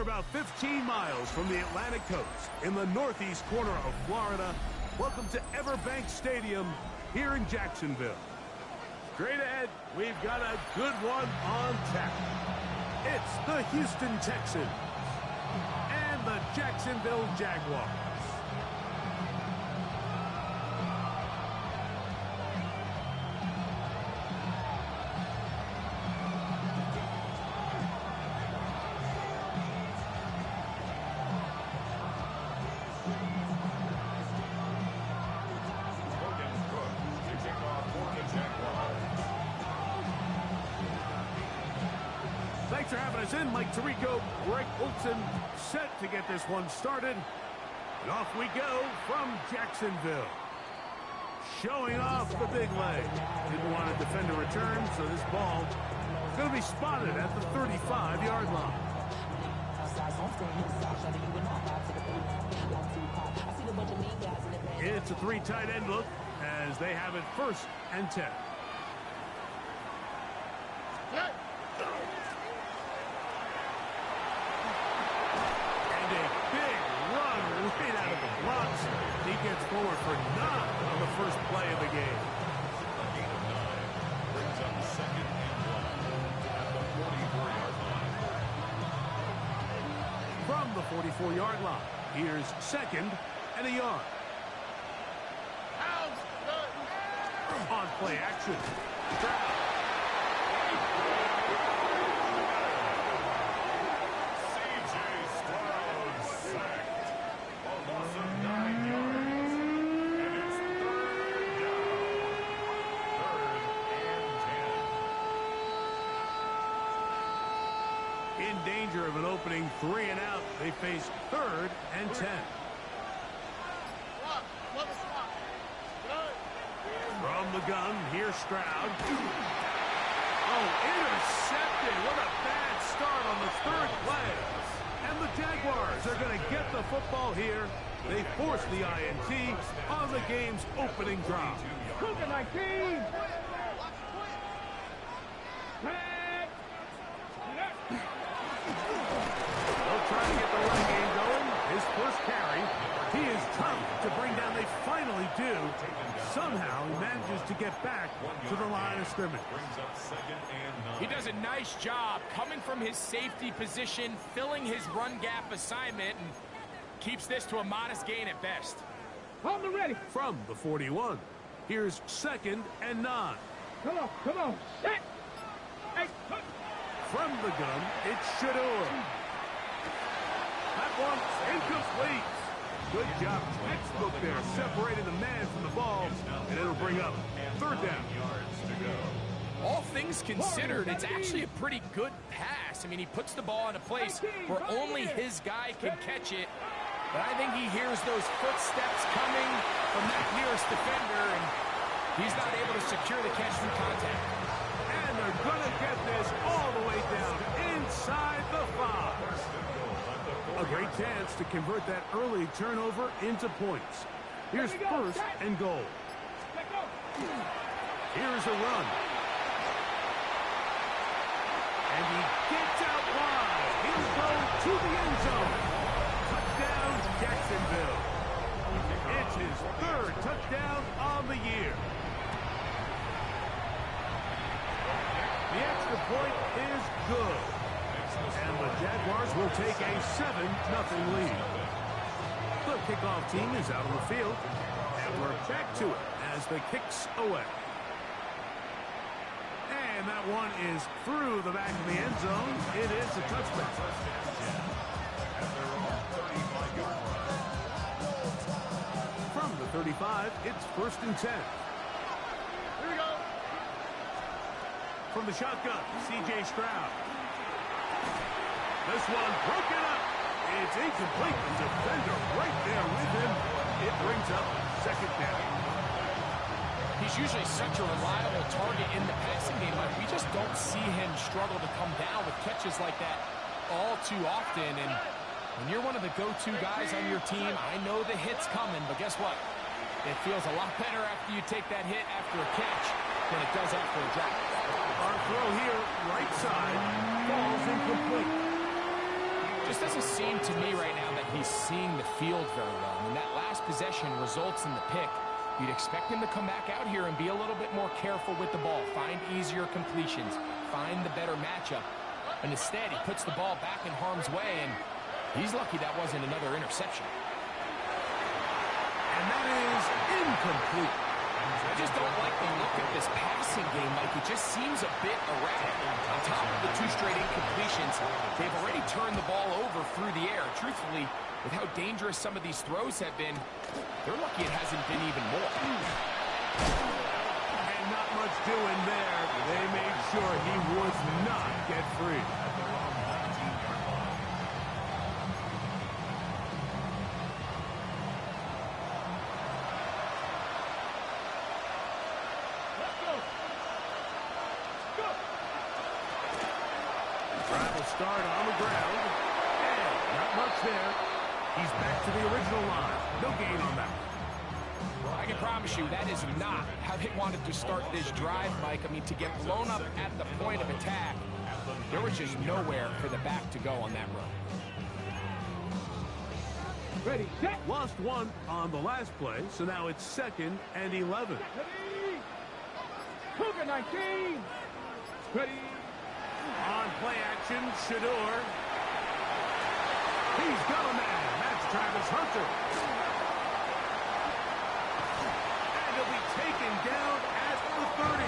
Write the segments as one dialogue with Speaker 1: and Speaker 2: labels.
Speaker 1: We're about 15 miles from the Atlantic coast in the northeast corner of Florida. Welcome to Everbank Stadium here in Jacksonville. Straight ahead, we've got a good one on tap. It's the Houston Texans and the Jacksonville Jaguars. Thanks for having us in, Mike Tirico. Greg Olson set to get this one started. And off we go from Jacksonville. Showing off the big leg. Didn't want to defend a return, so this ball is going to be spotted at the 35-yard line. It's a three tight end look as they have it 1st and 10. Right out of the blocks. He gets forward for 9 on the first play of the game.
Speaker 2: A gain of 9 brings up 2nd and 1 at the 44-yard line.
Speaker 1: From the 44-yard line, here's 2nd and a yard. On play action. In danger of an opening 3 and out, they face 3rd and 10. From the gun, here's Stroud. Oh, intercepted. What a bad start on the 3rd play. And the Jaguars are going to get the football here. They force the INT on the game's opening drive.
Speaker 3: Cougar 19.
Speaker 1: They'll try to get the run game going. His first carry. He is tough to bring down. They finally do. Somehow he manages to get back to the line of scrimmage.
Speaker 4: He does a nice job coming from his safety position, filling his run gap assignment, and keeps this to a modest gain at best.
Speaker 3: Hold them ready.
Speaker 1: From the 41, here's 2nd and 9.
Speaker 3: Come on. Set. Hey,
Speaker 1: From the gun, it's Shador. That one's incomplete. Good job, textbook there, separating the man from the ball, and it'll bring up 3rd down.
Speaker 4: All things considered, it's actually a pretty good pass. I mean, he puts the ball in a place where only his guy can catch it. But I think he hears those footsteps coming from that nearest defender, and he's not able to secure the catch through contact.
Speaker 1: And they're going to get this all the way down inside the 5. A great chance to convert that early turnover into points. Here's 1st and goal. Here's a run. And he gets out wide. He'll go to the end zone. Touchdown, Jacksonville. It's his 3rd touchdown on the year. The extra point is good. And the Jaguars will take a 7-0 lead. The kickoff team is out on the field. And we're back to it as the kicks away. And that one is through the back of the end zone. It is a touchback. From the 35, it's 1st and 10. Here we go. From the shotgun, C.J. Stroud. This one broken up. It's incomplete. The defender right there with him. It brings up 2nd down.
Speaker 4: He's usually such a reliable target in the passing game, but we just don't see him struggle to come down with catches like that all too often. And when you're one of the go-to guys on your team, I know the hit's coming, but guess what? It feels a lot better after you take that hit after a catch than it does after a drop.
Speaker 1: Our throw here, right side, falls incomplete.
Speaker 4: Just doesn't seem to me right now that he's seeing the field very well. I mean, that last possession results in the pick. You'd expect him to come back out here and be a little bit more careful with the ball, find easier completions, find the better matchup. And instead, he puts the ball back in harm's way, and he's lucky that wasn't another interception.
Speaker 1: And that is incomplete.
Speaker 4: I just don't like the look of this passing game, Mike. It just seems a bit erratic. On top of the 2 straight incompletions, they've already turned the ball over through the air. Truthfully, with how dangerous some of these throws have been, they're lucky it hasn't been even more.
Speaker 1: And not much doing there. They made sure he would not get free. Travel start on the ground. And not much there. He's back to the original line. No gain on that one.
Speaker 4: I can promise you that is not how they wanted to start this drive, Mike. I mean, to get blown up at the point of attack, there was just nowhere for the back to go on that run.
Speaker 3: Ready, set.
Speaker 1: Lost one on the last play, so now it's 2nd and 11.
Speaker 3: Ready. Cougar 19. Ready.
Speaker 1: On play action, Shador. He's got a man. That's Travis Hunter. And he'll be taken down at the 30.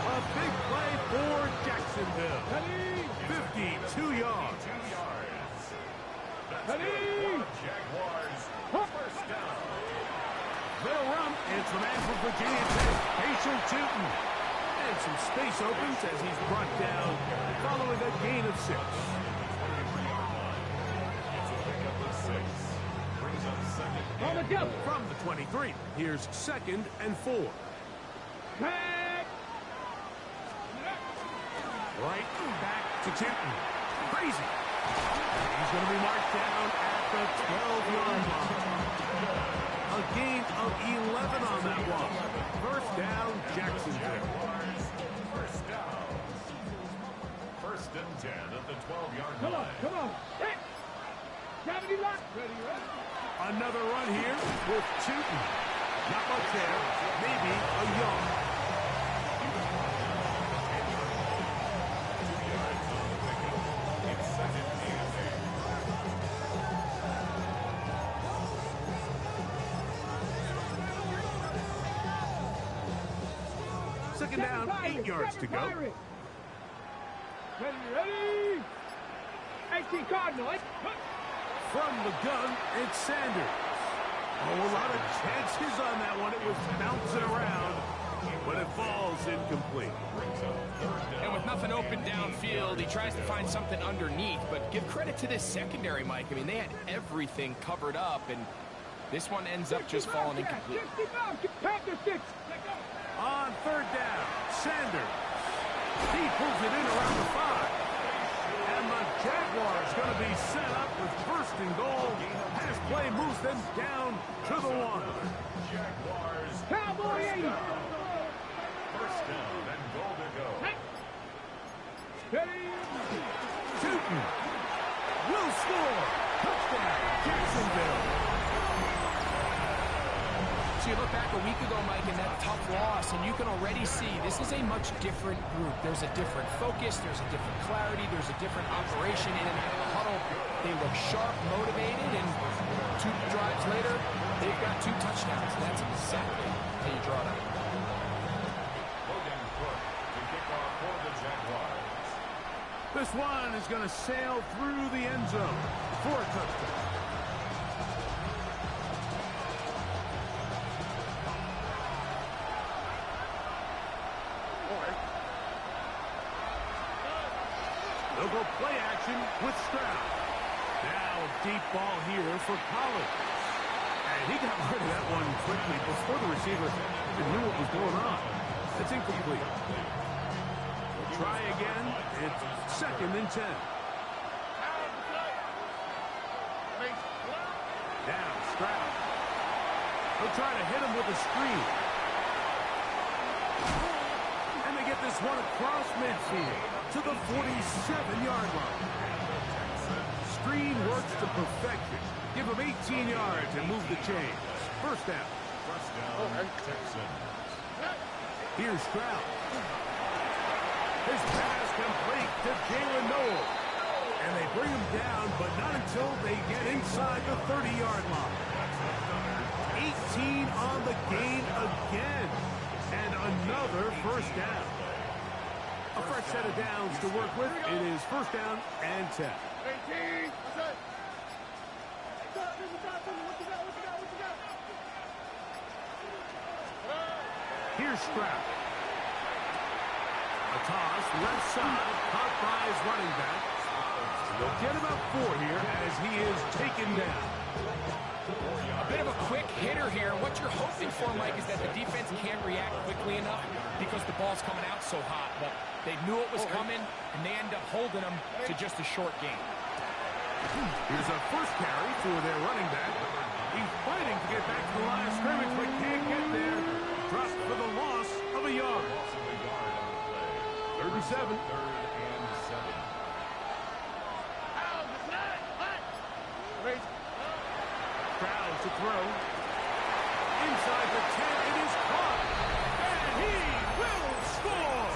Speaker 1: A big play for Jacksonville.
Speaker 3: Ready.
Speaker 1: 52 yards.
Speaker 3: Ready.
Speaker 2: Jaguars. First down.
Speaker 1: They'll run. It's the man from Virginia Tech, Patient Tootin. And some space opens as he's brought down following a gain of 6.
Speaker 3: On the jump.
Speaker 1: From the 23, here's 2nd and 4.
Speaker 3: Tag.
Speaker 1: Right back to Tootin. Crazy. He's going to be marked down at the 12-yard line. A gain of 11 on that one. First down, Jacksonville.
Speaker 2: First and 10 at the 12-yard
Speaker 3: Come on,
Speaker 2: line.
Speaker 3: come on. Set. Gravity lock. Ready, ready.
Speaker 1: Another run here with Tootin. Not much there. Maybe a yard. Second down, 8 yards to go.
Speaker 3: Ready, ready. 18 Cardinal.
Speaker 1: From the gun, it's Sanders. Oh, a lot of chances on that one. It was bouncing around, but it falls incomplete.
Speaker 4: And with nothing open downfield, he tries to find something underneath. But give credit to this secondary, Mike. I mean, they had everything covered up, and this one ends up just falling incomplete.
Speaker 1: On 3rd down, Sanders. He pulls it in around the 5. And the Jaguars going to be set up with 1st and goal. Pass play moves them down to the 1.
Speaker 2: Jaguars.
Speaker 3: Cowboy 80.
Speaker 2: First down and goal to go.
Speaker 3: Ready.
Speaker 1: Tootin will score. Touchdown, Jacksonville.
Speaker 4: So you look back a week ago, Mike, in that tough loss, and you can already see this is a much different group. There's a different focus, there's a different clarity, there's a different operation in and out of the huddle. They look sharp, motivated, and 2 drives later, they've got 2 touchdowns. That's exactly how you draw it up.
Speaker 2: Logan Cook to kick off for the Jaguars.
Speaker 1: This one is going to sail through the end zone for a touchdown. They'll go play action with Stroud. Now a deep ball here for Collins. And he got rid of that one quickly before the receiver even knew what was going on. That's incomplete. They'll try again. It's 2nd and 10. Down, Stroud. They'll try to hit him with a screen. And they get this one across midfield to the 47-yard line. screen works to perfection. Give him 18 yards and move the chains. First down.
Speaker 2: First down, Texans.
Speaker 1: Here's Stroud. His pass complete to Jalen Noel. And they bring him down, but not until they get inside the 30-yard line. 18 on the gain again. And another first down. A fresh set of downs to work with. It is first down and 10.
Speaker 3: 18.
Speaker 1: Here's Stroud. A toss, left side, caught by his running back. They'll get about 4 here as he is taken down.
Speaker 4: A bit of a quick hitter here. What you're hoping for, Mike, is that the defense can't react quickly enough because the ball's coming out so hot. But they knew it was coming, and they end up holding them to just a short gain.
Speaker 1: Here's a first carry for their running back. He's fighting to get back to the line of scrimmage, but can't get there. Dropped for the loss of a yard. 37. Stroud to throw. Inside the 10, it is caught. And he will score.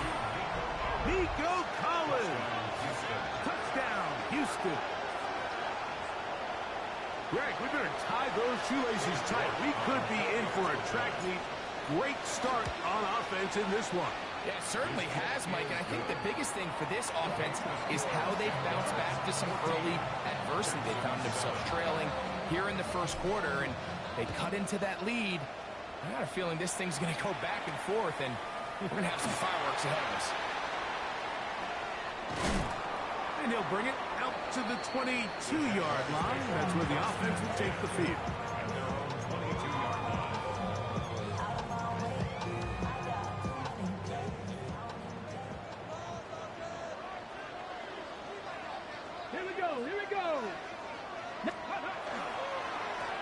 Speaker 1: Nico Collins. Touchdown, Houston. Greg, we better tie those shoelaces tight. We could be in for a track meet. Great start on offense in this one.
Speaker 4: Yeah, it certainly has, Mike, and I think the biggest thing for this offense is how they bounce back to some early adversity. They found themselves trailing here in the first quarter, and they cut into that lead. I got a feeling this thing's going to go back and forth, and we're going to have some fireworks ahead of us.
Speaker 1: And he'll bring it out to the 22-yard line. That's where the offense will take the field.
Speaker 3: Here we go.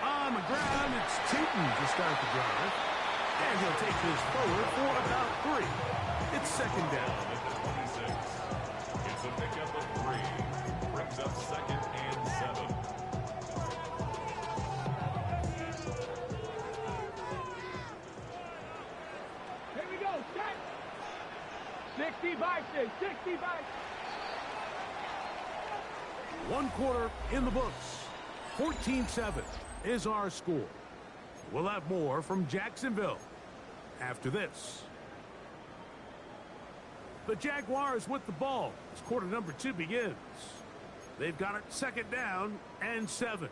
Speaker 1: On the ground, it's Tootin to start the drive. And he'll take this forward for about 3. It's second down.
Speaker 2: It's a pickup of 3. Brings up second and 7.
Speaker 3: Here we go. Set. 60 by 6. 60 by 6.
Speaker 1: 1 quarter in the books. 14-7 is our score. We'll have more from Jacksonville after this. The Jaguars with the ball as quarter number 2 begins. They've got it second down and 7.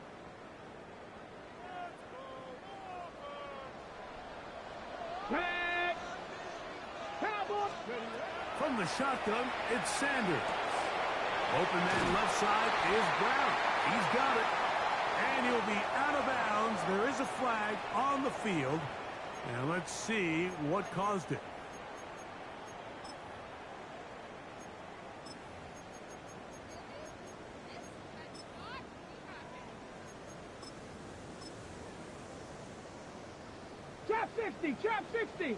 Speaker 1: From the shotgun, it's Sanders. Open man left side is Brown. He's got it. And he'll be out of bounds. There is a flag on the field. And let's see what caused it.
Speaker 3: Trap 60. Trap 60.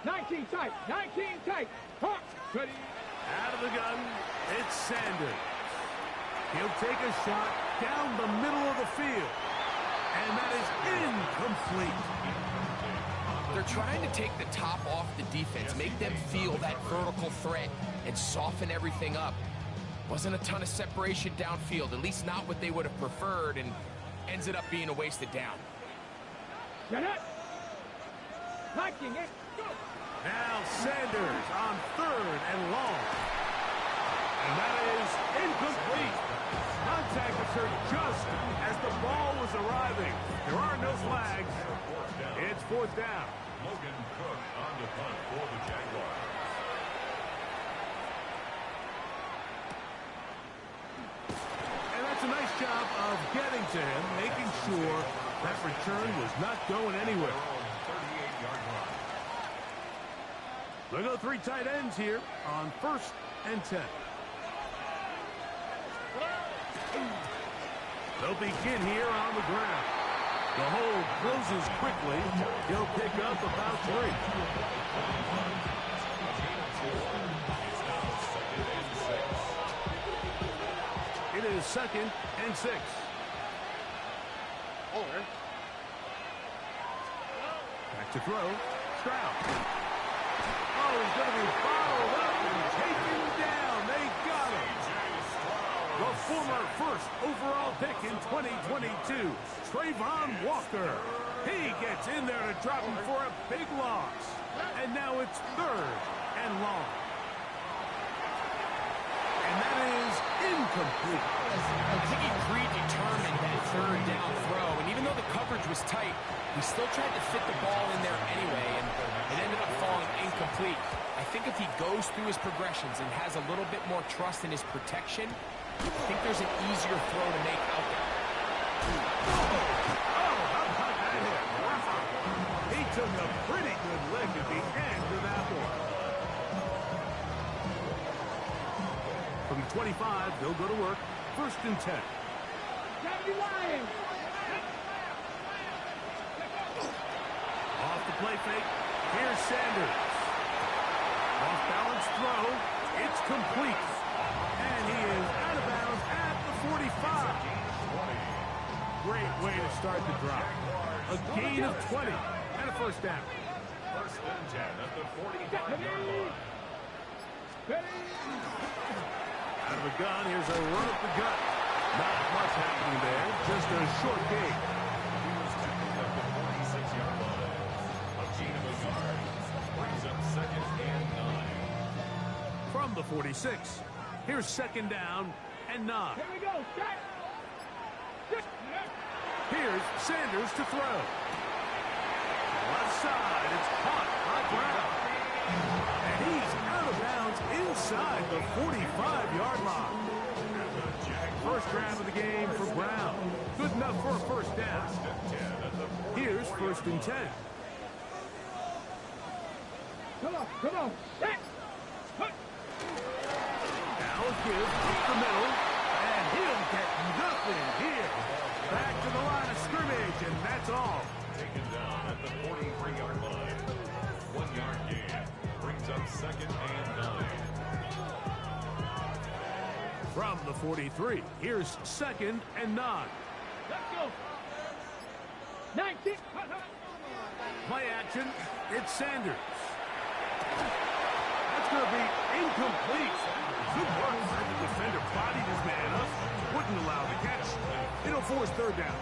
Speaker 3: 19 tight. 19 tight. Hawk. Ready.
Speaker 1: Out of the gun, it's Sanders. He'll take a shot down the middle of the field. And that is incomplete.
Speaker 4: They're trying to take the top off the defense, make them feel that vertical threat, and soften everything up. Wasn't a ton of separation downfield, at least not what they would have preferred, and ends it up being a wasted down.
Speaker 3: Get it. Liking it. Go.
Speaker 1: Now Sanders on 3rd and long. And that is incomplete. Contact occurred just as the ball was arriving. There are no flags. It's 4th down.
Speaker 2: Logan Cook on the punt for the Jaguars.
Speaker 1: And that's a nice job of getting to him, making sure that return was not going anywhere.
Speaker 2: 38-yard line.
Speaker 1: We'll go 3 tight ends here on 1st and 10. They'll begin here on the ground. The hold closes quickly. He'll pick up about 3. is 2nd and 6. Back to throw. Stroud. Oh, he's going to be followed up and taken down. They got him. The former first overall pick in 2022, Trayvon Walker. He gets in there to drop him for a big loss. And now it's 3rd and long. And that is incomplete.
Speaker 4: I think he predetermined that 3rd down throw, and even though the coverage was tight, he still tried to fit the ball in there anyway, and it ended up falling incomplete. I think if he goes through his progressions and has a little bit more trust in his protection, I think there's an easier throw to make out there.
Speaker 1: Oh, how about that hit? Wow. He took a pretty good lick at the end of that one. From the 25, they'll go to work. 1st and 10. Off the play fake. Here's Sanders. Off balance throw. It's complete. And he is out of bounds at the 45. Great way to start the drive. A gain of 20 and a 1st down.
Speaker 2: 1st and 10 at the 45-yard line.
Speaker 1: Out of the gun, here's a run up the gut. Not much happening there, just a short gain.
Speaker 2: He was tackled at the 46-yard line. A gain of a yard brings up 2nd and 9.
Speaker 1: From the 46, here's 2nd down and 9.
Speaker 3: Here we go.
Speaker 1: Here's Sanders to throw. Left side, it's caught by Brown. And he's out of bounds inside the 45-yard line. 1st grab of the game for Brown. Good enough for a 1st down. Here's 1st and 10.
Speaker 3: Come on.
Speaker 1: Now a give up the middle. And he'll get nothing here. Back to the line of scrimmage, and that's all.
Speaker 2: Taken down at the 43-yard line. 1-yard gain brings up 2nd and 9.
Speaker 1: From the 43, here's 2nd and 9.
Speaker 3: Let's go. 19.
Speaker 1: Play action, it's Sanders. That's going to be incomplete. Good work. The defender bodied his man up, wouldn't allow the catch. It'll force 3rd down.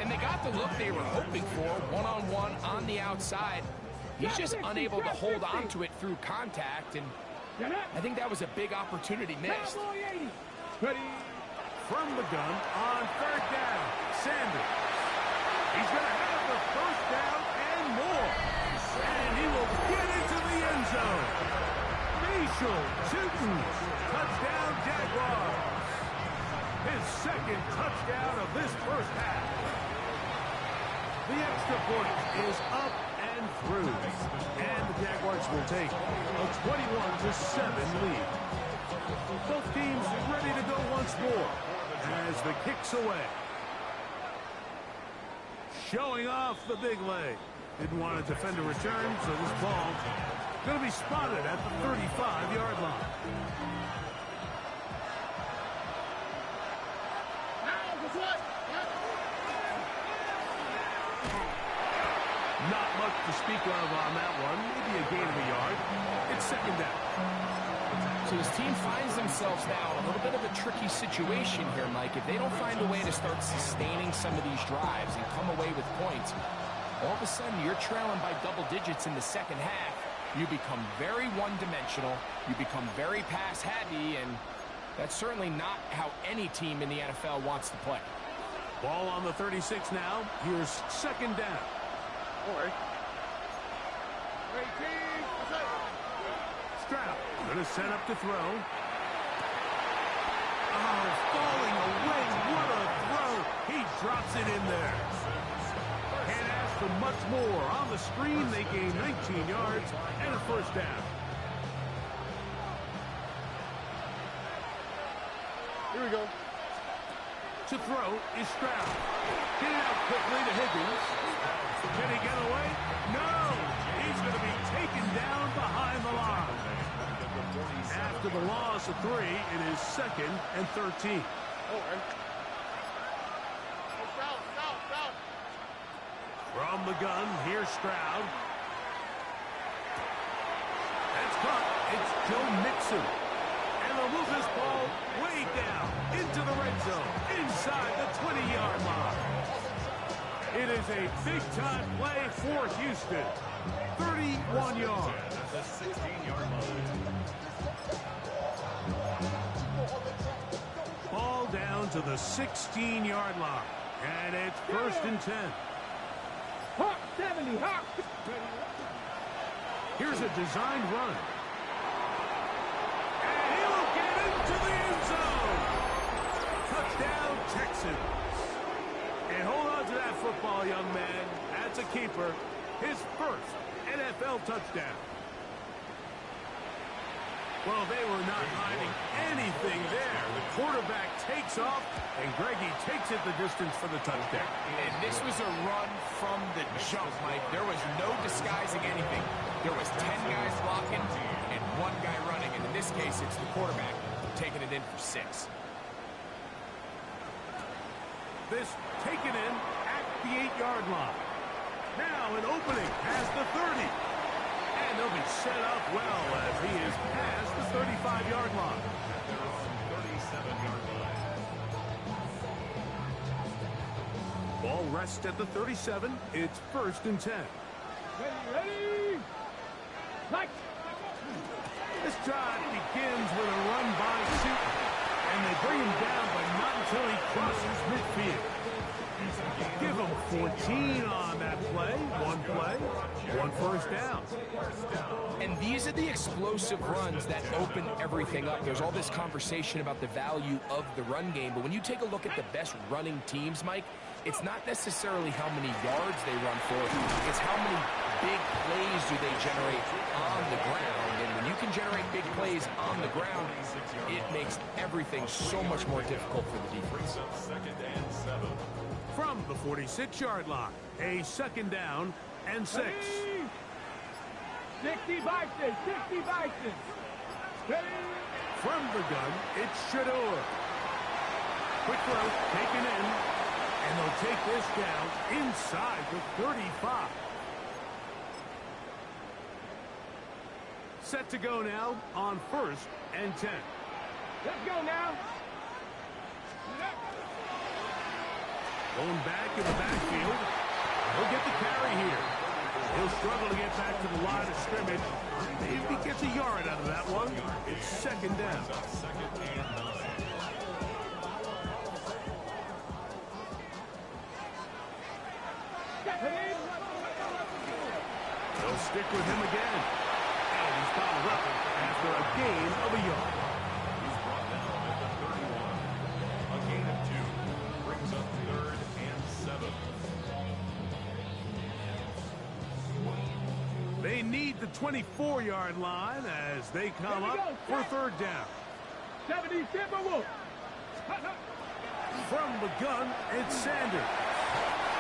Speaker 4: And they got the look they were hoping for, one-on-one on the outside. He's just unable to hold on to it through contact, and I think that was a big opportunity missed.
Speaker 3: Ready.
Speaker 1: From the gun on 3rd down, Sanders. He's going to have the 1st down and more. And he will get into the end zone. Facial Titans. Touchdown, Jaguars. His 2nd touchdown of this 1st half. The extra point is up and through. And the Jaguars will take a 21-7 lead. Both teams ready to go once more as the kick's away. Showing off the big leg. Didn't want to defend a return, so this ball going to be spotted at the 35-yard line. Not much to speak of on that one. Maybe a gain of a yard. It's 2nd down.
Speaker 4: So this team finds themselves now in a little bit of a tricky situation here, Mike. If they don't find a way to start sustaining some of these drives and come away with points, all of a sudden you're trailing by double digits in the 2nd half. You become very one-dimensional. You become very pass-heavy, and that's certainly not how any team in the NFL wants to play.
Speaker 1: Ball on the 36 now. Here's 2nd down. Stroud going to set up to throw. Oh, falling away. What a throw. He drops it in there. Can't ask for much more. On the screen, they gain 19 yards and a 1st down.
Speaker 3: Here we go.
Speaker 1: To throw is Stroud. Get it out quickly to Higgins. Can he get away? No! He's going to be taken down behind the line. After the loss of 3, it is 2nd and 13. From the gun, here's Stroud. That's caught. It's Joe Mixon. And they'll move this ball way down into the red zone, inside the 20-yard line. It is a big-time play for Houston. 31 yards.
Speaker 2: The 16-yard line.
Speaker 1: Ball down to the 16-yard line. And it's 1st and 10.
Speaker 3: Hawk 70, Hawk.
Speaker 1: Here's a designed run. And he'll get into the end zone. Touchdown, Texans. And hold on to that football, young man. That's a keeper. His first NFL touchdown. Well, they were not hiding anything there. The quarterback takes off, and Greggy takes it the distance for the touchdown.
Speaker 4: And this was a run from the jump, Mike. There was no disguising anything. There was 10 guys blocking and 1 guy running. And in this case, it's the quarterback taking it in for 6.
Speaker 1: This taken in at the 8-yard line. Now an opening past the 30. And they'll be set up well as he is past the 35-yard line.
Speaker 2: 37-yard line.
Speaker 1: Ball rests at the 37. It's 1st and 10.
Speaker 3: Ready? Like.
Speaker 1: This drive begins with a run by Suit, and they bring him down, but not until he crosses midfield. Give him 14 on that play. 1 play, 1 first down.
Speaker 4: And these are the explosive runs that open everything up. There's all this conversation about the value of the run game, but when you take a look at the best running teams, Mike, it's not necessarily how many yards they run for, it's how many big plays do they generate on the ground. And when you can generate big plays on the ground, it makes everything so much more difficult for the defense.
Speaker 2: 2nd and 7.
Speaker 1: From the 46-yard line, a 2nd down and 6.
Speaker 3: 60 Bison, 60 Bison. Ready?
Speaker 1: From the gun, it's Shador. Quick throw, taken in, and they'll take this down inside the 35. Set to go now on 1st and 10.
Speaker 3: Let's go now.
Speaker 1: Going back in the backfield. He'll get the carry here. He'll struggle to get back to the line of scrimmage. Maybe he gets a yard out of that one. It's 2nd down.
Speaker 2: 2nd and 9.
Speaker 1: They'll stick with him again. And he's fouled up after a gain of a yard.
Speaker 2: He's brought down at the 31. A gain of 2. Brings up 3rd and 7.
Speaker 1: They need the 24-yard line as they come up for 3rd down.
Speaker 3: 70 Timberwolves.
Speaker 1: From the gun, it's Sanders.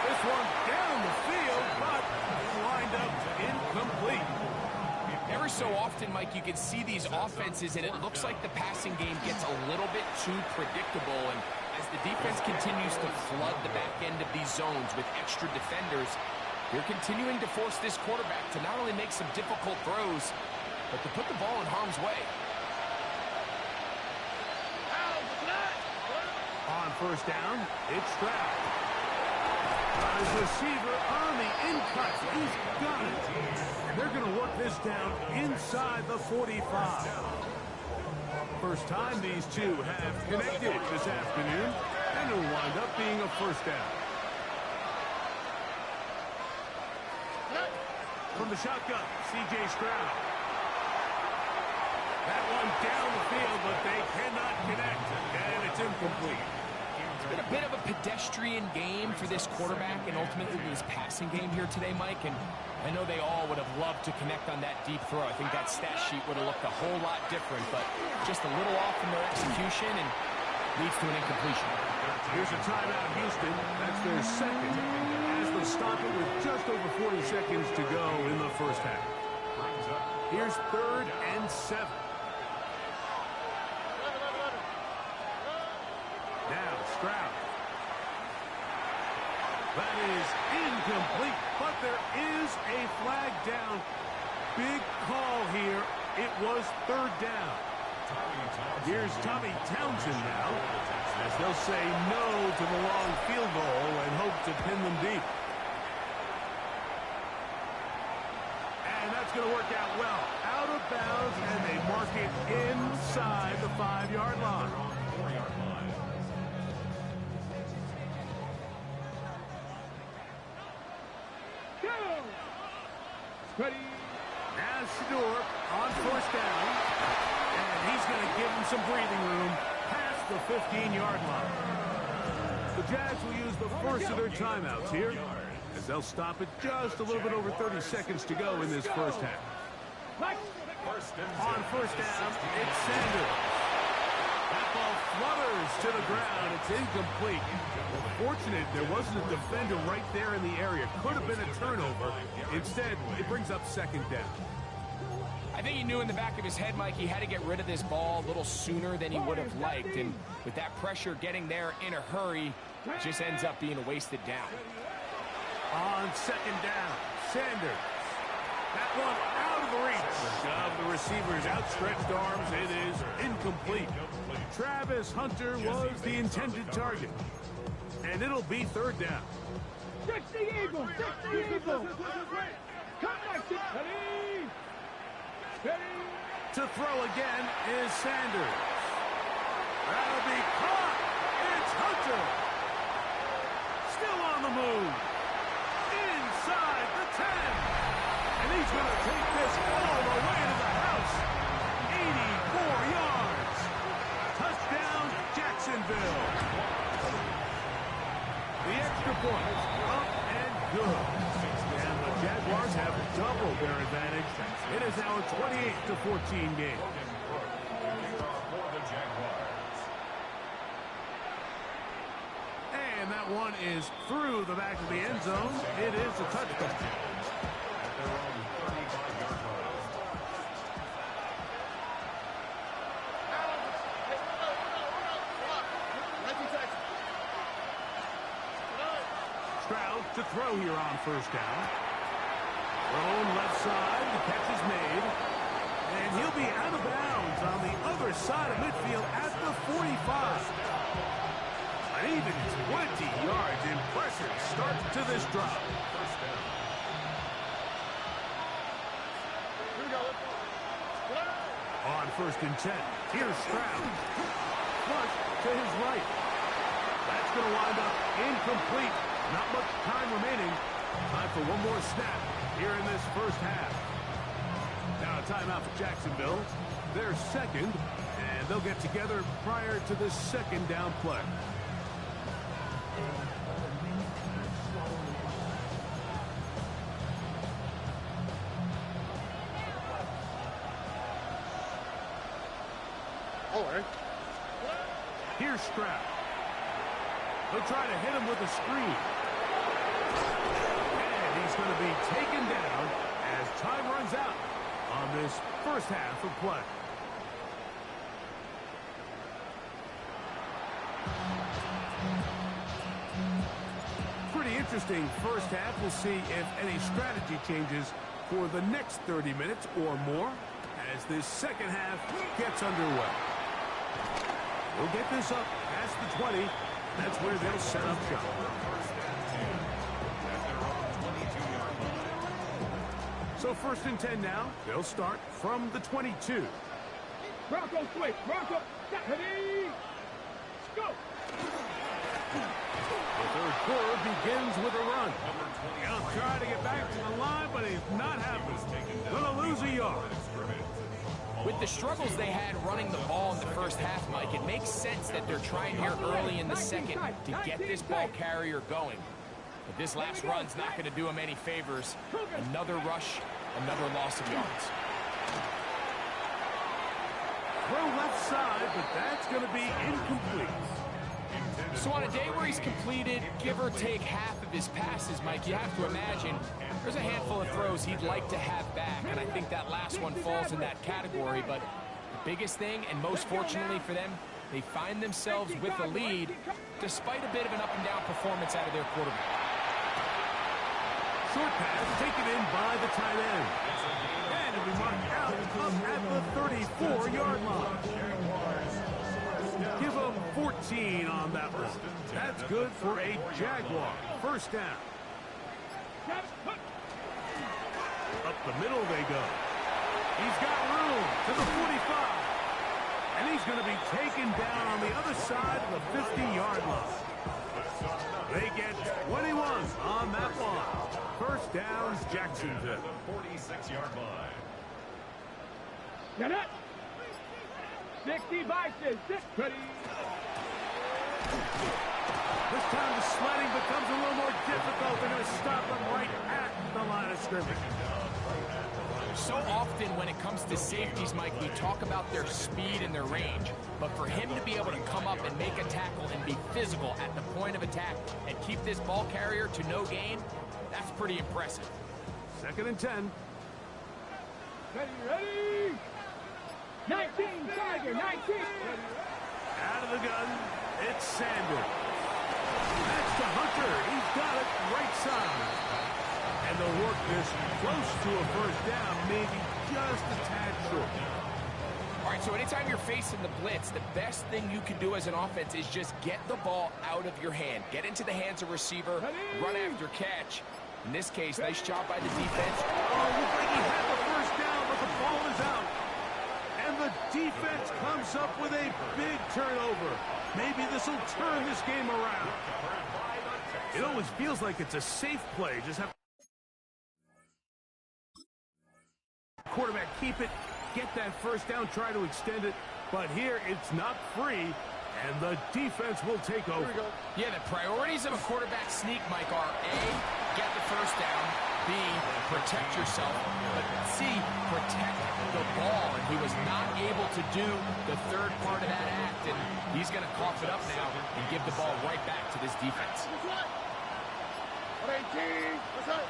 Speaker 1: This one down the field, but lined up incomplete.
Speaker 4: Every so often, Mike, you can see these offenses, and it looks like the passing game gets a little bit too predictable. And as the defense continues to flood the back end of these zones with extra defenders, they're continuing to force this quarterback to not only make some difficult throws, but to put the ball in harm's way.
Speaker 1: On 1st down, it's Stroud. His receiver on the in-cut. He's got it. And they're going to work this down inside the 45. First time these two have connected this afternoon, and it'll wind up being a 1st down. From the shotgun, C.J. Stroud. That one down the field, but they cannot connect, and it's incomplete.
Speaker 4: It's been a bit of a pedestrian game for this quarterback and ultimately this passing game here today, Mike. And I know they all would have loved to connect on that deep throw. I think that stat sheet would have looked a whole lot different, but just a little off in their execution and leads to an incompletion.
Speaker 1: Here's a timeout, Houston. That's their 2nd, as they stop it with just over 40 seconds to go in the 1st half. Here's 3rd and 7. Stroud. That is incomplete, but there is a flag down. Big call here. It was third down. Here's Tommy Townsend now, as they'll say no to the long field goal and hope to pin them deep. And that's going to work out well. Out of bounds, and they mark it inside the 5-yard line.
Speaker 3: Ready.
Speaker 1: Now Shador on first down. And he's going to give him some breathing room past the 15-yard line. The Jags will use the first of their timeouts here, as they'll stop it just a little bit over 30 seconds to go in this first half. On first down, it's Sanders. That ball flutters to the ground. It's incomplete. Fortunate there wasn't a defender right there in the area. Could have been a turnover. Instead, it brings up second down.
Speaker 4: I think he knew in the back of his head, Mike, he had to get rid of this ball a little sooner than he would have liked. And with that pressure getting there in a hurry, it just ends up being a wasted down.
Speaker 1: On second down, Sanders. That one out of the reach of the receiver's outstretched arms. It is incomplete. Travis Hunter was the intended target. And it'll be third down.
Speaker 3: 60 Eagles! 60 Eagles! Come back to Ready! Ready!
Speaker 1: To throw again is Sanders. That'll be caught. It's Hunter. Still on the move. Inside the 10. And he's going to take this all the way to the house. 84 yards. Touchdown, Jacksonville. The extra point up and good. And the Jaguars have doubled their advantage. It is now a 28-14 game. And that one is through the back of the end zone. It is a touchdown. Stroud to throw here on first down. Thrown left side, the catch is made. And he'll be out of bounds on the other side of midfield at the 45. An even 20 yards. Impressive start to this drive. On first and 10, here's Stroud. Flush to his right. That's going to wind up incomplete. Not much time remaining. Time for one more snap here in this first half. Now a timeout for Jacksonville. They're second, and they'll get together prior to this second down play. Here's Stroud. He'll try to hit him with a screen. And he's going to be taken down as time runs out on this first half of play. Pretty interesting first half. We'll see if any strategy changes for the next 30 minutes or more as this second half gets underway. We'll get this up past the 20. That's where they'll set up shop. So first and 10 now. They'll start from the 22.
Speaker 3: Bronco switch. Bronco. Ready. Go.
Speaker 1: The third quarter begins with a run. He'll try to get back to the line, but he's not happening. Gonna lose a yard.
Speaker 4: With the struggles they had running the ball in the first half, Mike, it makes sense that they're trying here early in the second to get this ball carrier going. But this last run's not going to do him any favors. Another rush, another loss of yards.
Speaker 1: Throw left side, but that's going to be incomplete.
Speaker 4: So on a day where he's completed, give or take half of his passes, Mike, you have to imagine there's a handful of throws he'd like to have back, and I think that last one falls in that category. But the biggest thing, and most fortunately for them, They find themselves with the lead despite a bit of an up-and-down performance out of their quarterback.
Speaker 1: Short pass taken in by the tight end. And it'll be marked out up at the 34-yard line. Give them 14 on that one. That's good for a Jaguar. First down. Up the middle they go. He's got room to the 45. And he's going to be taken down on the other side of the 50-yard line. They get 21 on that one. First down, Jacksonville.
Speaker 2: 46-yard line.
Speaker 3: Get it. 60 boxes. 6.
Speaker 1: This time the sledding becomes a little more difficult. They're going to stop him right at the line of scrimmage.
Speaker 4: So often when it comes to safeties, Mike, we talk about their speed and their range. But for him to be able to come up and make a tackle and be physical at the point of attack and keep this ball carrier to no gain, that's pretty impressive.
Speaker 1: 2nd and 10.
Speaker 3: Ready. 19, Tiger, 19.
Speaker 1: Out of the gun, it's Sanders. That's to Hunter. He's got it right side. And they'll work this close to a first down, maybe just a tad short.
Speaker 4: All right, so anytime you're facing the blitz, the best thing you can do as an offense is just get the ball out of your hand. Get into the hands of receiver, run after catch. In this case, nice job by the defense.
Speaker 1: Oh, looks like he had the first down, but the ball is out. And the defense comes up with a big turnover. Maybe this will turn this game around. It always feels like it's a safe play. Just have quarterback keep it, get that first down, try to extend it. But here it's not free, and the defense will take over.
Speaker 4: Yeah, the priorities of a quarterback sneak, Mike, are A, get the first down, B, protect yourself, but C, protect the ball. And he was not able to do the third part of that act, and he's going to cough it up now and give the ball right back to this defense.
Speaker 3: 18. What's up?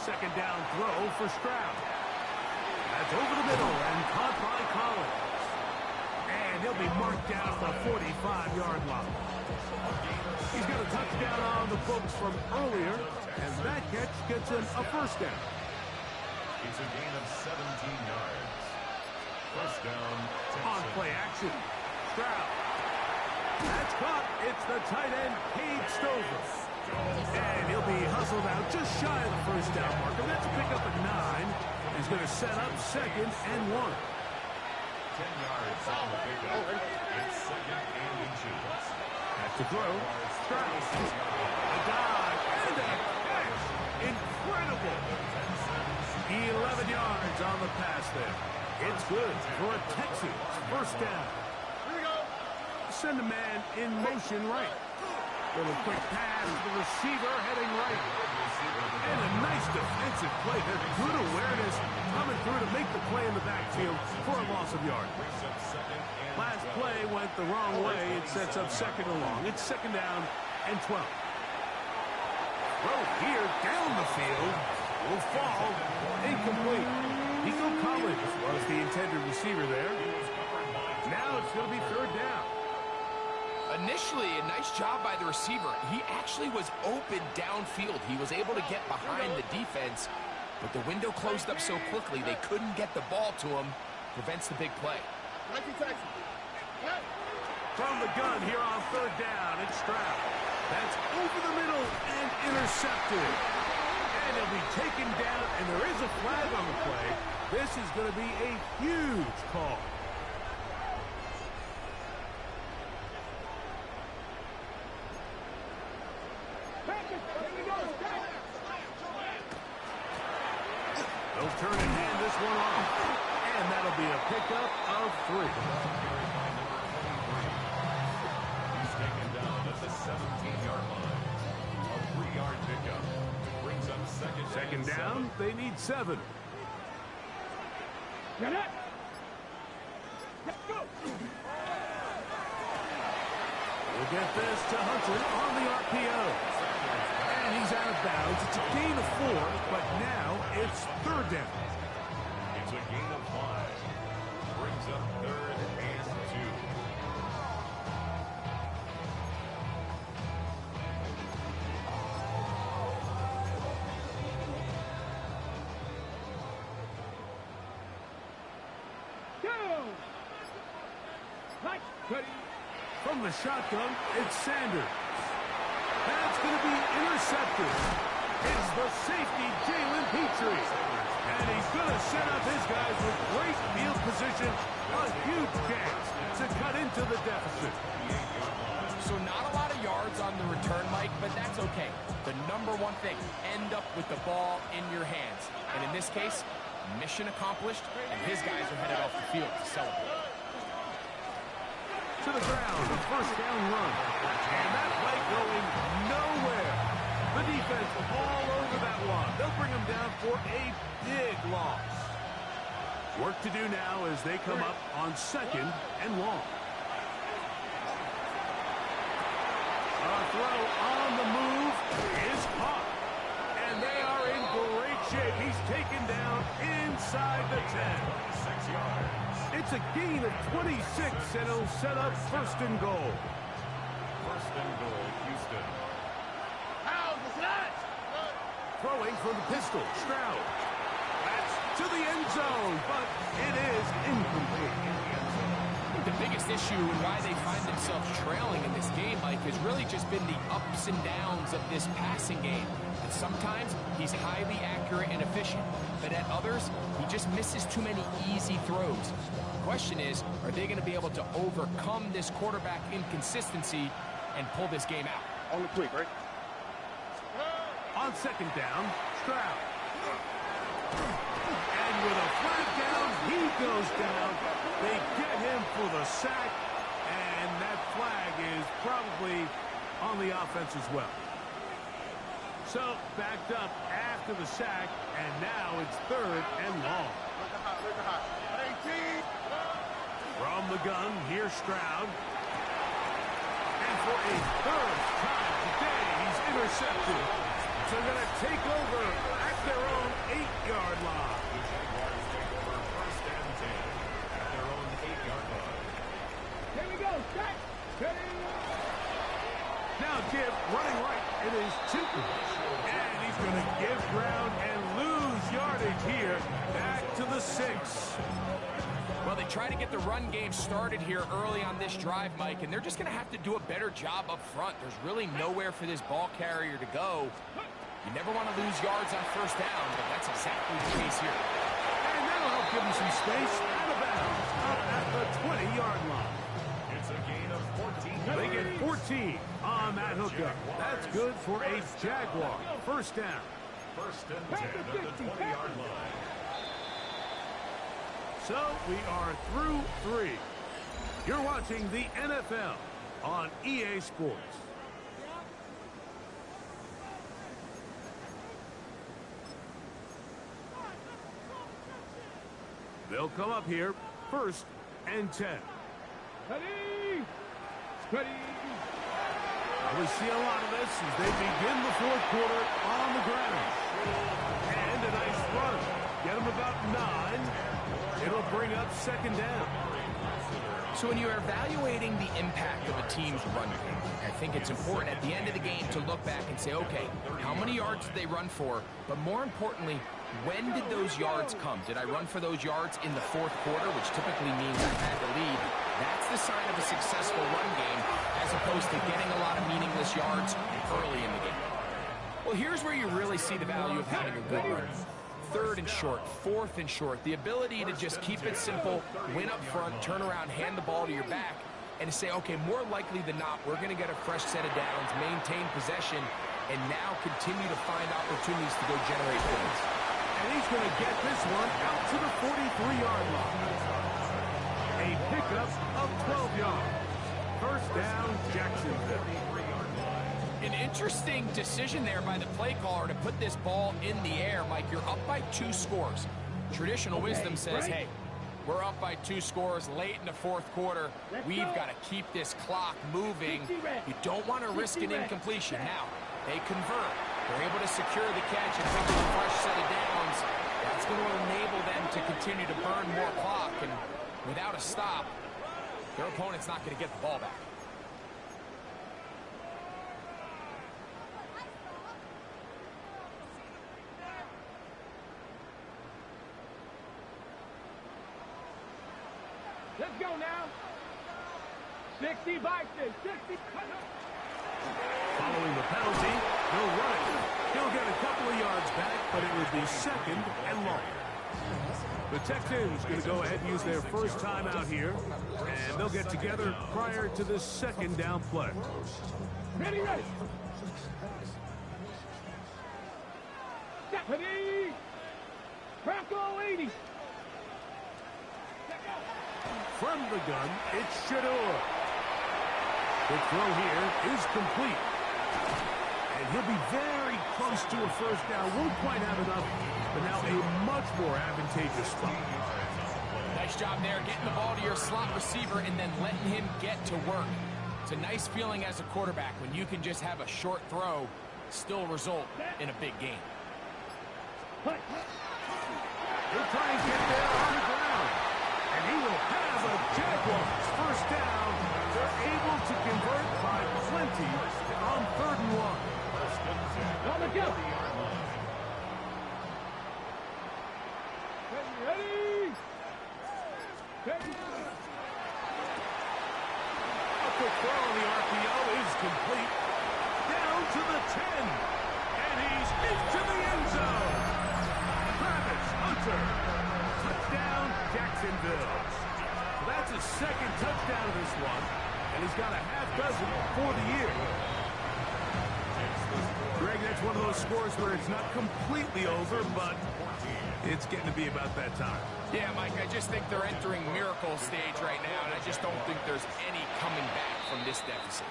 Speaker 1: Second down throw for Stroud. That's over the middle and caught by Collins. And he'll be marked down at the 45-yard line. He's got a touchdown on the books from earlier, and that catch gets him a first down.
Speaker 2: It's a gain of 17 yards. First down.
Speaker 1: On play action. Stroud. That's caught. It's the tight end, Cade Stover. And he'll be hustled out just shy of the first down marker. That's a pickup at 9. He's going to set up 2nd and 1. 10
Speaker 2: yards on the pickup. It's 2nd and inches.
Speaker 1: That's the throw. Stroud. A dive and a catch. Incredible. 11 yards on the pass there. It's good for a Texans first down.
Speaker 3: Here we go.
Speaker 1: Send a man in motion right. Little quick pass to the receiver heading right. And a nice defensive play. There's good awareness coming through to make the play in the backfield for a loss of yard. Last play went the wrong way. It sets up 2nd and long. It's 2nd down and 12. Throw here down the field. Will fall. Incomplete. Nico Collins was the intended receiver there. Now it's going to be 3rd down.
Speaker 4: Initially, a nice job by the receiver. He actually was open downfield. He was able to get behind the defense, but the window closed up so quickly they couldn't get the ball to him. Prevents the big play.
Speaker 1: From the gun here on 3rd down, it's Stroud. That's over the middle and intercepted. And he'll be taken down, and there is a flag on the play. This is going to be a huge call. They'll turn and hand this one off. And that'll be a pickup of 3.
Speaker 2: He's taken down at the 17-yard line. A 3-yard pickup. Brings up 2nd
Speaker 1: down, they need 7.
Speaker 3: Get it. Let's go.
Speaker 1: We'll get this to Hunter on the RPO. And he's out of bounds. It's a gain of 4, but now it's 3rd down.
Speaker 2: It's a gain of 5. Brings up 3rd and 2.
Speaker 1: From the shotgun, it's Sanders. That's going to be intercepted. It's the safety, Jalen Petrie. And he's going to set up his guys with great field position. A huge chance to cut into the deficit.
Speaker 4: So not a lot of yards on the return, Mike, but that's okay. The number one thing, end up with the ball in your hands. And in this case, mission accomplished, and his guys are headed off the field to celebrate.
Speaker 1: To the ground, a first down run. And that play going nowhere. The defense all over that one. They'll bring him down for a big loss. Work to do now as they come up on 2nd and long. A throw on the move is caught. And they are in great shape. He's taken down inside the 10.
Speaker 2: 6 yards.
Speaker 1: It's a gain of 26, and it'll set up 1st and goal.
Speaker 2: 1st and goal, Houston.
Speaker 1: Throwing from the pistol, Stroud. That's to the end zone, but it is incomplete.
Speaker 4: I think the biggest issue and why they find themselves trailing in this game, Mike, has really just been the ups and downs of this passing game. And sometimes he's highly accurate and efficient, but at others, he just misses too many easy throws. The question is, are they going to be able to overcome this quarterback inconsistency and pull this game out?
Speaker 3: On the quick, right?
Speaker 1: On 2nd down, Stroud. And with a flag down, he goes down. They get him for the sack, and that flag is probably on the offense as well. So, backed up after the sack, and now it's 3rd and long. From the gun, here's Stroud. And for a 3rd time today, he's intercepted. So they're going to take over at their own 8-yard line.
Speaker 2: The Jaguars take over 1st and 10 at their own 8-yard line.
Speaker 3: Here we go. Set. Ready.
Speaker 1: Now Gibb running right. It is Tipton. And he's going to give ground and lose yardage here. Back to the 6.
Speaker 4: Well, they try to get the run game started here early on this drive, Mike, and they're just going to have to do a better job up front. There's really nowhere for this ball carrier to go. You never want to lose yards on 1st down, but that's exactly the case here.
Speaker 1: And that'll help give them some space out of bounds up at the 20-yard line.
Speaker 2: It's a gain of 14.
Speaker 1: They get 14 on that hookup. That's good for a Jaguar. 1st down.
Speaker 2: 1st and 10 at the 20-yard line.
Speaker 1: So we are through 3. You're watching the NFL on EA Sports. They'll come up here 1st and 10.
Speaker 3: Ready. Ready.
Speaker 1: We see a lot of this as they begin the 4th quarter on the ground. And a nice run. Get them about 9. It'll bring up 2nd down.
Speaker 4: So when you're evaluating the impact of a team's run game, I think it's important at the end of the game to look back and say, okay, how many yards did they run for? But more importantly, when did those yards come? Did I run for those yards in the 4th quarter, which typically means I had the lead? That's the sign of a successful run game, as opposed to getting a lot of meaningless yards early in the game. Well, here's where you really see the value of having a good run. 3rd and short, 4th and short, the ability to just keep it simple, win up front, turn around, hand the ball to your back, and to say, okay, more likely than not, we're going to get a fresh set of downs, maintain possession, and now continue to find opportunities to go generate wins.
Speaker 1: And he's going to get this one out to the 43-yard line. A pickup of 12 yards. 1st down, Jacksonville.
Speaker 4: An interesting decision there by the play caller to put this ball in the air. Mike, you're up by 2 scores. Traditional wisdom says, hey, we're up by 2 scores late in the 4th quarter. We've got to keep this clock moving. You don't want to risk an incompletion. Now, they convert. They're able to secure the catch and pick up a fresh set of downs. That's going to enable them to continue to burn more clock. And without a stop, their opponent's not going to get the ball back.
Speaker 3: Let's go now. 60 boxes. 60.
Speaker 1: Following the penalty, he'll run it. He'll get a couple of yards back, but it would be second and long. The Texans going to go ahead and use their first time out here, and they'll get together prior to this second down play.
Speaker 3: Ready, ready. Stephanie. Bronco 80.
Speaker 1: From the gun, it's Shador. The throw here is complete. And he'll be very close to a first down. Won't quite have enough, but now a much more advantageous spot.
Speaker 4: Nice job there, getting the ball to your slot receiver and then letting him get to work. It's a nice feeling as a quarterback when you can just have a short throw, still result in a big game.
Speaker 1: He'll try and get there on the ground. And he will have a Jaguars first down. They're able to convert by plenty on 3rd and 1.
Speaker 3: On the go. Ready. Ready.
Speaker 1: A quick throw on the RPO is complete. Down to the 10. And he's into the end zone. Travis Hunter. Touchdown, Jacksonville. So that's his second touchdown of this one. And he's got a half dozen for the year. Greg, that's one of those scores where it's not completely over, but it's getting to be about that time.
Speaker 4: Yeah, Mike, I just think they're entering miracle stage right now, and I just don't think there's any coming back from this deficit.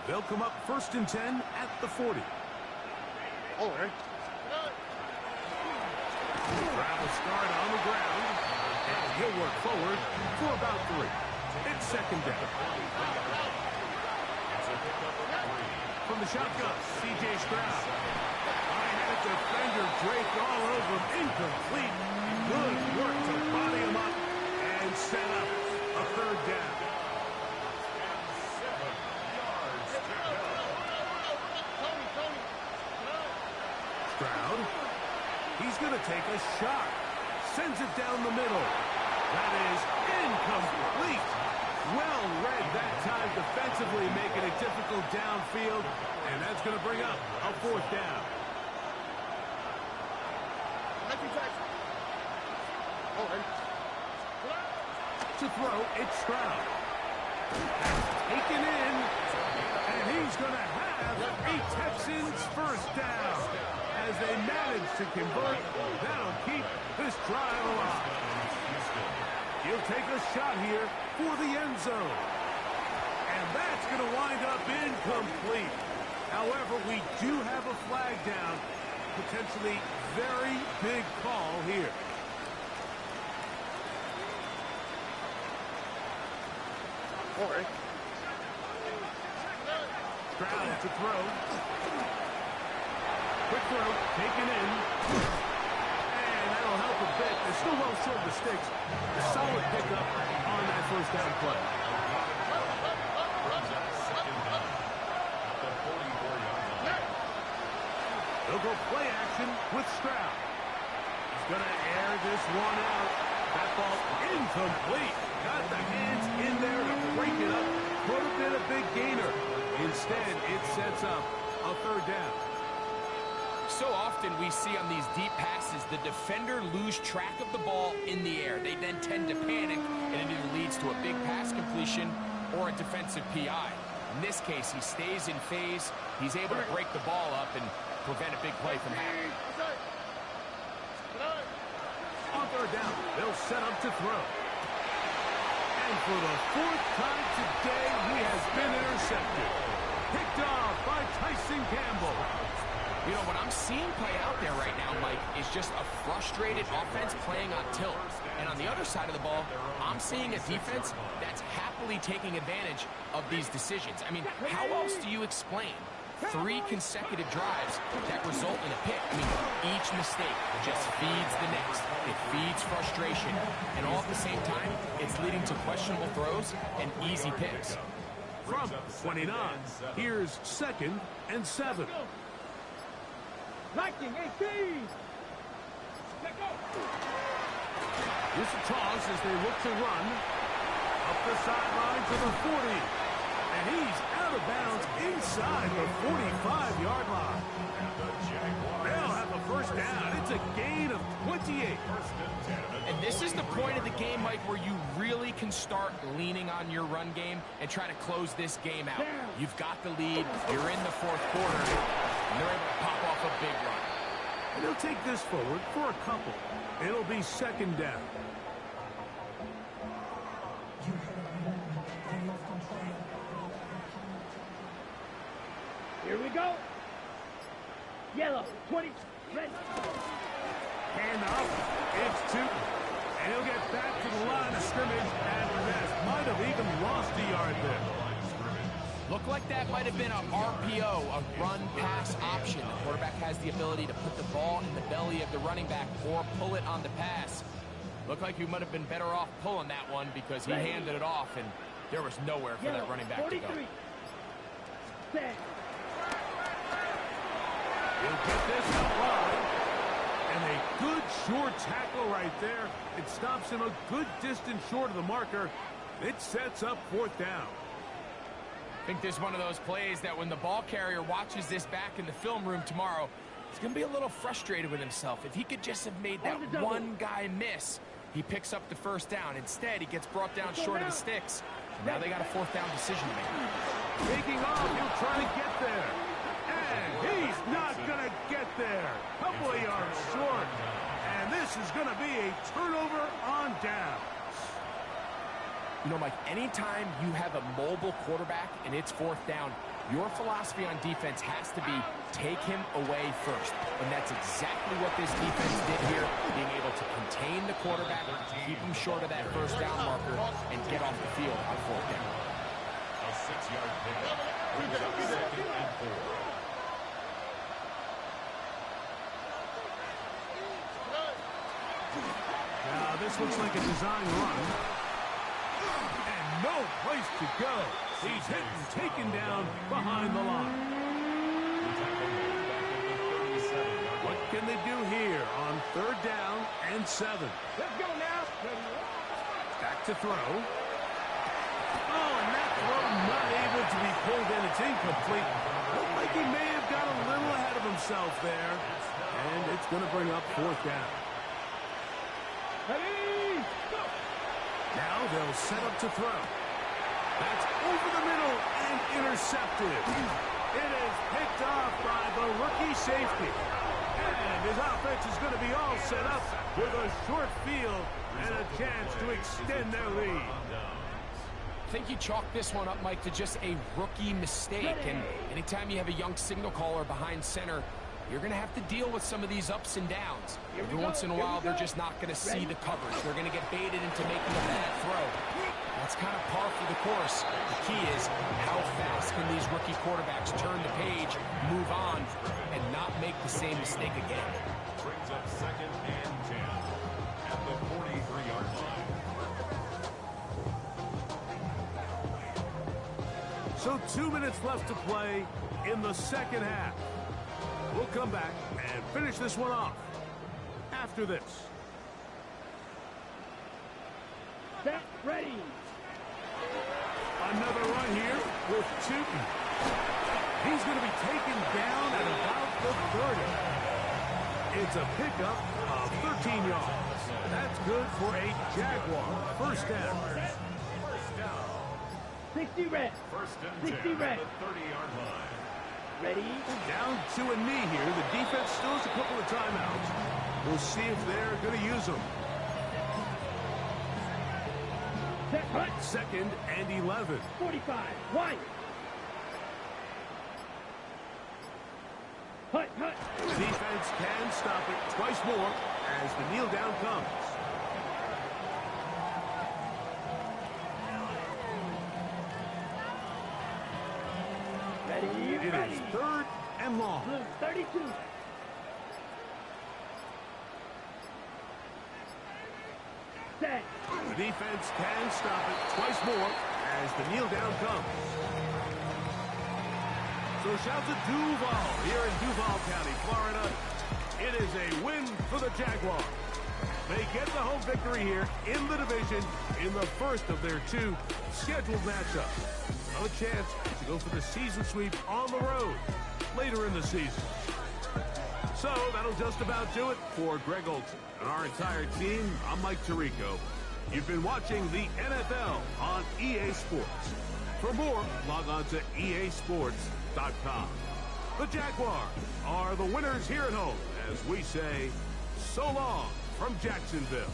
Speaker 1: They'll come up 1st and 10 at the 40.
Speaker 3: All right.
Speaker 1: Brown will start on the ground, and he'll work forward for about 3. It's 2nd down. From the shotgun, C.J. Stroud. High-headed defender draped all over him. Incomplete. Good work to body him up and set up a 3rd down. Stroud. He's going to take a shot. Sends it down the middle. That is incomplete. Well read that time defensively, making it difficult downfield. And that's going to bring up a 4th down. To throw, it's Stroud. Taken in. And he's going to have a Texans first down. As they manage to convert, that'll keep this drive alive. He'll take a shot here for the end zone. And that's going to wind up incomplete. However, we do have a flag down. Potentially very big call here.
Speaker 3: All right.
Speaker 1: Stroud to throw. Quick throw, taken in. And that'll help a bit. They're still well short of the sticks. A solid pickup on that first down play. They'll go play action with Stroud. He's going to air this one out. That ball incomplete. Got the hands in there to break it up. Could have been a big gainer. Instead, it sets up a 3rd down.
Speaker 4: So often we see on these deep passes, the defender lose track of the ball in the air. They then tend to panic, and it either leads to a big pass completion or a defensive PI. In this case, he stays in phase. He's able to break the ball up and prevent a big play from happening.
Speaker 1: On 3rd down, they'll set up to throw. And for the 4th time today, he has been intercepted. Picked off by Tyson Campbell.
Speaker 4: You know, what I'm seeing play out there right now, Mike, is just a frustrated offense playing on tilt. And on the other side of the ball, I'm seeing a defense that's happily taking advantage of these decisions. I mean, how else do you explain 3 consecutive drives that result in a pick? I mean, each mistake just feeds the next. It feeds frustration. And all at the same time, it's leading to questionable throws and easy picks.
Speaker 1: From 29, here's 2nd and 7.
Speaker 3: Liking 18. Let go.
Speaker 1: Here's a toss as they look to run. Up the sideline to the 40. And he's out of bounds inside the 45-yard line. They'll have a first down. It's a gain of 28.
Speaker 4: And this is the point of the game, Mike, where you really can start leaning on your run game and try to close this game out. You've got the lead. You're in the 4th quarter. And they're able to pop off a big run.
Speaker 1: And they'll take this forward for a couple. It'll be 2nd down.
Speaker 3: Here we go. Yellow, 20, red.
Speaker 1: Hand off. It's 2. And he'll get back to the line of scrimmage, and Reness might have even lost a yard there.
Speaker 4: Looked like that might have been a RPO, a run-pass option. The quarterback has the ability to put the ball in the belly of the running back or pull it on the pass. Looked like he might have been better off pulling that one because he handed it off, and there was nowhere for that running back to go.
Speaker 3: Set.
Speaker 1: He'll get this out wide. And a good short tackle right there. It stops him a good distance short of the marker. It sets up 4th down.
Speaker 4: I think this is one of those plays that when the ball carrier watches this back in the film room tomorrow, he's going to be a little frustrated with himself. If he could just have made that one guy miss, he picks up the first down. Instead, he gets brought down short of the sticks. Now they got a 4th down decision to make.
Speaker 1: Taking off, he'll try to get there. And he's not going to get there. Couple of yards short. And this is going to be a turnover on down.
Speaker 4: You know, Mike, anytime you have a mobile quarterback and it's 4th down, your philosophy on defense has to be take him away first. And that's exactly what this defense did here, being able to contain the quarterback, keep him short of that 1st down marker, and get off the field on 4th down.
Speaker 2: A 6-yard pickup. Brings up 2nd and 4.
Speaker 1: Now, this looks like a design run. And no place to go. He's hit and taken down behind the line. What can they do here on 3rd down and 7?
Speaker 3: Let's go now.
Speaker 1: Back to throw. Oh, and that throw not able to be pulled in. It's incomplete. Looked like he may have got a little ahead of himself there. And it's going to bring up 4th down.
Speaker 3: Ready, go.
Speaker 1: Now they'll set up to throw. That's over the middle and intercepted. It is picked off by the rookie safety. And his offense is going to be all set up with a short field and a chance to extend their lead.
Speaker 4: I think you chalk this one up, Mike, to just a rookie mistake. And anytime you have a young signal caller behind center, you're going to have to deal with some of these ups and downs. Every once in a while, they're just not going to see the coverage. They're going to get baited into making a bad throw. That's kind of par for the course. The key is how fast can these rookie quarterbacks turn the page, move on, and not make the same mistake again.
Speaker 2: Brings up 2nd and 10 at the 43-yard line.
Speaker 1: So 2 minutes left to play in the 2nd half. We'll come back and finish this one off after this.
Speaker 3: Set, ready.
Speaker 1: Another run here with Tootin. He's going to be taken down at about the 30. It's a pickup of 13 yards. That's good for a Jaguar first down.
Speaker 3: 60 red. 60 red.
Speaker 2: 30-yard line.
Speaker 3: Ready.
Speaker 1: Down to a knee here. The defense still has a couple of timeouts. We'll see if they're going to use them.
Speaker 3: Set, hut.
Speaker 1: 2nd and 11.
Speaker 3: 45. White. Hut, hut.
Speaker 1: defense can stop it twice more as the kneel down comes. It is 3rd and long.
Speaker 3: 32. Set.
Speaker 1: The defense can stop it twice more as the kneel down comes. So shout to Duval here in Duval County, Florida. It is a win for the Jaguars. They get the home victory here in the division in the first of their 2 scheduled matchups. No chance to go for the season sweep on the road later in the season. So that'll just about do it for Greg Olson and our entire team. I'm Mike Tirico. You've been watching the NFL on EA Sports. For more, log on to easports.com. The Jaguars are the winners here at home as we say so long from Jacksonville.